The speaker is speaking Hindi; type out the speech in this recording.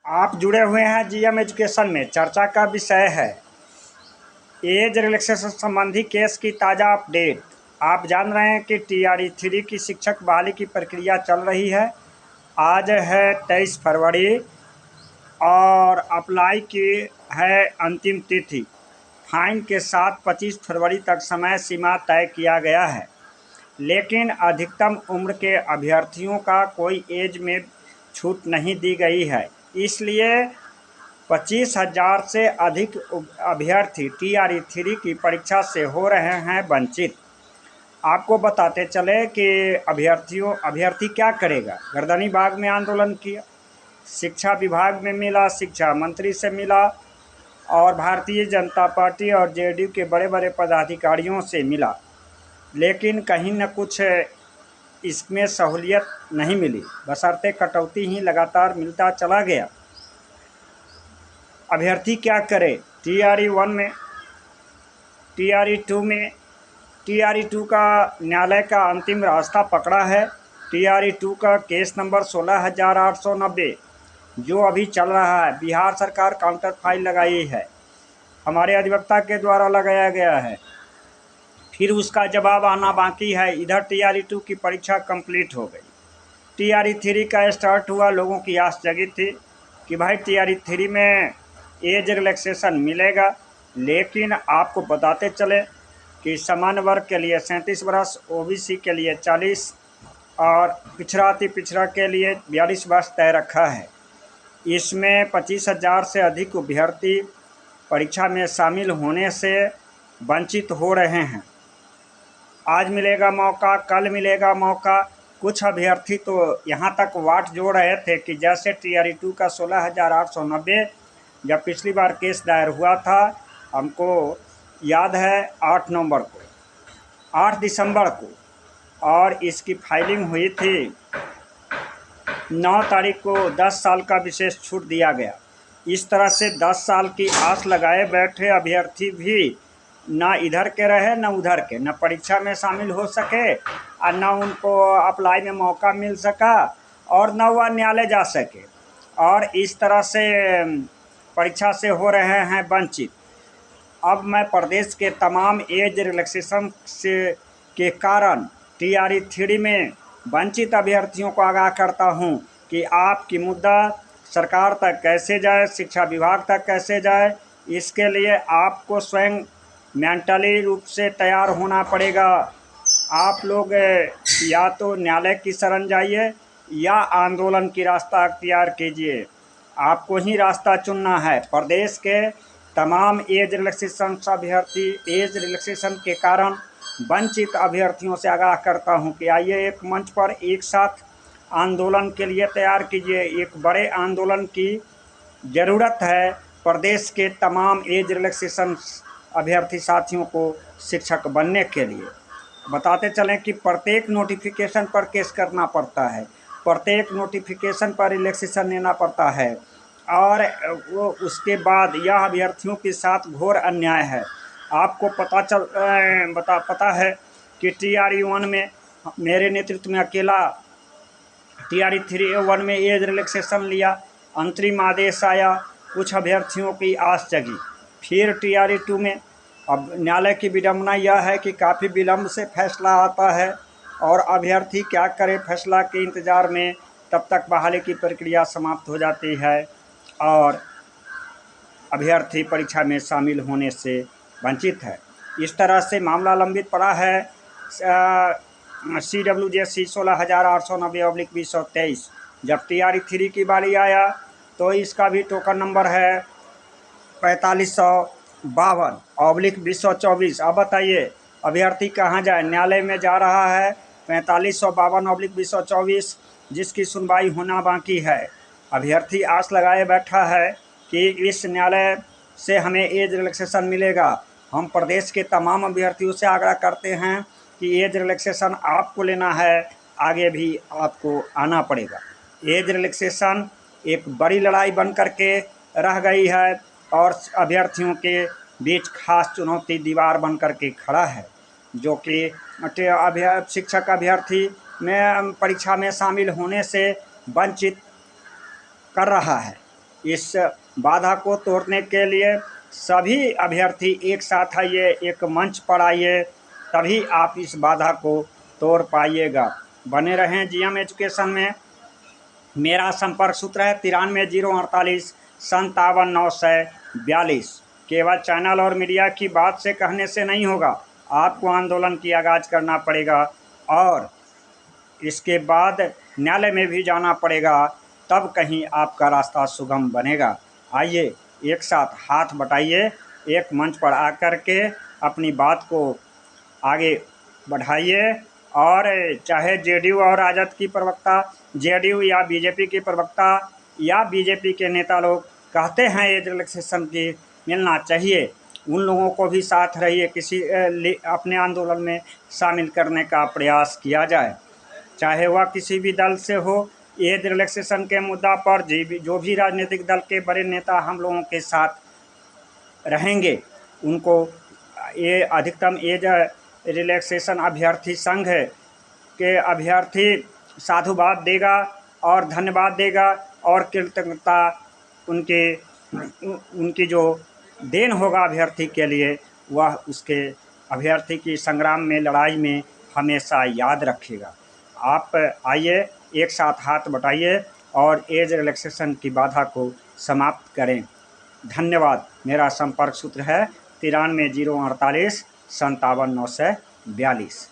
आप जुड़े हुए हैं जीएम एजुकेशन में। चर्चा का विषय है एज रिलैक्सेशन संबंधी केस की ताज़ा अपडेट। आप जान रहे हैं कि टीआरई 3 की शिक्षक बहाली की प्रक्रिया चल रही है। आज है 23 फरवरी और अप्लाई की है अंतिम तिथि। फाइन के साथ 25 फरवरी तक समय सीमा तय किया गया है, लेकिन अधिकतम उम्र के अभ्यर्थियों का कोई एज में छूट नहीं दी गई है। इसलिए 25,000 से अधिक अभ्यर्थी टीआरई 3 की परीक्षा से हो रहे हैं वंचित। आपको बताते चले कि अभ्यर्थी क्या करेगा। गर्दनी बाग में आंदोलन किया, शिक्षा विभाग में मिला, शिक्षा मंत्री से मिला और भारतीय जनता पार्टी और जेडीयू के बड़े बड़े पदाधिकारियों से मिला, लेकिन कहीं न कुछ इसमें सहूलियत नहीं मिली, बशर्ते कटौती ही लगातार मिलता चला गया। अभ्यर्थी क्या करे। टीआरई 1 में, टीआरई 2 में, टीआरई 2 का न्यायालय का अंतिम रास्ता पकड़ा है। टीआरई 2 का केस नंबर 16,890 जो अभी चल रहा है, बिहार सरकार काउंटर फाइल लगाई है, हमारे अधिवक्ता के द्वारा लगाया गया है। फिर उसका जवाब आना बाकी है। इधर टीआरई 2 की परीक्षा कंप्लीट हो गई। टीआरई 3 का स्टार्ट हुआ। लोगों की आस जगी थी कि भाई टीआरई 3 में एज रिलैक्सेशन मिलेगा, लेकिन आपको बताते चले कि सामान्य वर्ग के लिए 37 वर्ष, ओबीसी के लिए 40 और पिछड़ा अति पिछड़ा के लिए 42 वर्ष तय रखा है। इसमें 25,000 से अधिक अभ्यर्थी परीक्षा में शामिल होने से वंचित हो रहे हैं। आज मिलेगा मौका, कल मिलेगा मौका। कुछ अभ्यर्थी तो यहाँ तक वाट जोड़ रहे थे कि जैसे टीआरई 2 का 16,890 जब पिछली बार केस दायर हुआ था, हमको याद है 8 नवंबर को, 8 दिसंबर को, और इसकी फाइलिंग हुई थी 9 तारीख को। 10 साल का विशेष छूट दिया गया। इस तरह से 10 साल की आस लगाए बैठे अभ्यर्थी भी ना इधर के रहे न उधर के, न परीक्षा में शामिल हो सके और न उनको अप्लाई में मौका मिल सका और न वह न्यायालय जा सके, और इस तरह से परीक्षा से हो रहे हैं वंचित। अब मैं प्रदेश के तमाम एज रिलैक्सेशन से के कारण टीआरई 3 में वंचित अभ्यर्थियों को आगाह करता हूं कि आपकी मुद्दा सरकार तक कैसे जाए, शिक्षा विभाग तक कैसे जाए। इसके लिए आपको स्वयं मेंटली रूप से तैयार होना पड़ेगा। आप लोग या तो न्यायालय की शरण जाइए या आंदोलन की रास्ता अख्तियार कीजिए। आपको ही रास्ता चुनना है। प्रदेश के तमाम एज रिलैक्सेशन के कारण वंचित अभ्यर्थियों से आगाह करता हूं कि आइए एक मंच पर एक साथ आंदोलन के लिए तैयार कीजिए। एक बड़े आंदोलन की ज़रूरत है प्रदेश के तमाम एज रिलैक्सेशन अभ्यर्थी साथियों को शिक्षक बनने के लिए। बताते चलें कि प्रत्येक नोटिफिकेशन पर केस करना पड़ता है, प्रत्येक नोटिफिकेशन पर रिलैक्सेशन लेना पड़ता है, और वो उसके बाद यह अभ्यर्थियों के साथ घोर अन्याय है। आपको पता है कि टीआरई 1 में मेरे नेतृत्व में अकेला टीआरई 1 में एज रिलैक्सेशन लिया, अंतरिम आदेश आया, कुछ अभ्यर्थियों की आस जगी। फिर टीआरई 2 में अब न्यायालय की विडम्बना यह है कि काफ़ी विलम्ब से फैसला आता है और अभ्यर्थी क्या करे फैसला के इंतज़ार में, तब तक बहाली की प्रक्रिया समाप्त हो जाती है और अभ्यर्थी परीक्षा में शामिल होने से वंचित है। इस तरह से मामला लंबित पड़ा है। CWJC 16,890/2023। जब टीआरई 3 की बारी आया तो इसका भी टोकन नंबर है 4552/2024। अब बताइए अभ्यर्थी कहाँ जाए। न्यायालय में जा रहा है 4552/2024, जिसकी सुनवाई होना बाकी है। अभ्यर्थी आस लगाए बैठा है कि इस न्यायालय से हमें एज रिलैक्सेशन मिलेगा। हम प्रदेश के तमाम अभ्यर्थियों से आग्रह करते हैं कि एज रिलैक्सेशन आपको लेना है, आगे भी आपको आना पड़ेगा। एज रिलैक्सेशन एक बड़ी लड़ाई बन करके रह गई है और अभ्यर्थियों के बीच खास चुनौती दीवार बन करके खड़ा है, जो कि शिक्षक अभ्यर्थी में परीक्षा में शामिल होने से वंचित कर रहा है। इस बाधा को तोड़ने के लिए सभी अभ्यर्थी एक साथ आइए, एक मंच पर आइए, तभी आप इस बाधा को तोड़ पाइएगा। बने रहें जीएम एजुकेशन में। मेरा संपर्क सूत्र है 93 048 57 942। केवल चैनल और मीडिया की बात से कहने से नहीं होगा, आपको आंदोलन की आगाज़ करना पड़ेगा और इसके बाद न्यायालय में भी जाना पड़ेगा, तब कहीं आपका रास्ता सुगम बनेगा। आइए एक साथ हाथ बटाइए, एक मंच पर आकर के अपनी बात को आगे बढ़ाइए। और चाहे जेडीयू और राजद की प्रवक्ता, जेडीयू या बीजेपी की प्रवक्ता या बीजेपी के नेता लोग कहते हैं एज रिलैक्सेशन की मिलना चाहिए, उन लोगों को भी साथ रहिए, किसी अपने आंदोलन में शामिल करने का प्रयास किया जाए। चाहे वह किसी भी दल से हो, एज रिलैक्सेशन के मुद्दा पर जो भी राजनीतिक दल के बड़े नेता हम लोगों के साथ रहेंगे, उनको ये अधिकतम एज रिलैक्सेशन अभ्यर्थी संघ के अभ्यर्थी साधुवाद देगा और धन्यवाद देगा और कृतज्ञता उनकी जो देन होगा अभ्यर्थी के लिए, वह उसके अभ्यर्थी की संग्राम में, लड़ाई में हमेशा याद रखेगा। आप आइए, एक साथ हाथ बटाइए और एज रिलैक्सेशन की बाधा को समाप्त करें। धन्यवाद। मेरा संपर्क सूत्र है 93 048 57 942।